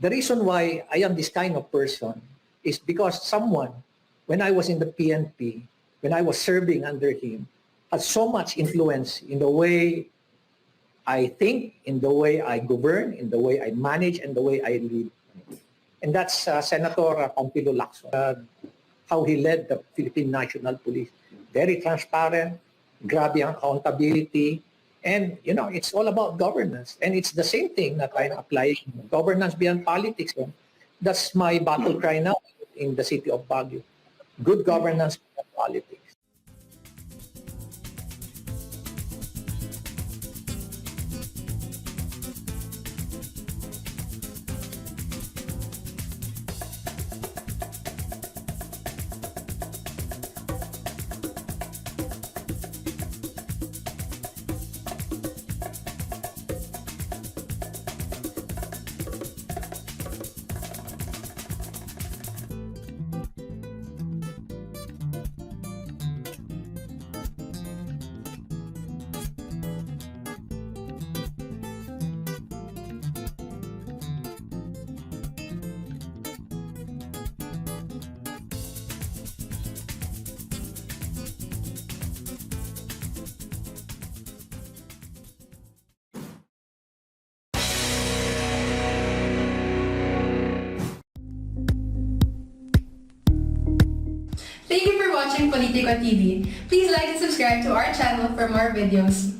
The reason why I am this kind of person is because someone, when I was in the PNP, when I was serving under him, had so much influence in the way I think, in the way I govern, in the way I manage, and the way I lead. And that's Senator Panfilo Lacson, how he led the Philippine National Police. Very transparent, grabe ang accountability, and it's all about governance. And it's the same thing that I'm applying. Governance beyond politics. That's my battle cry now in the city of Baguio. Good governance beyond politics. Thank you for watching Politico TV. Please like and subscribe to our channel for more videos.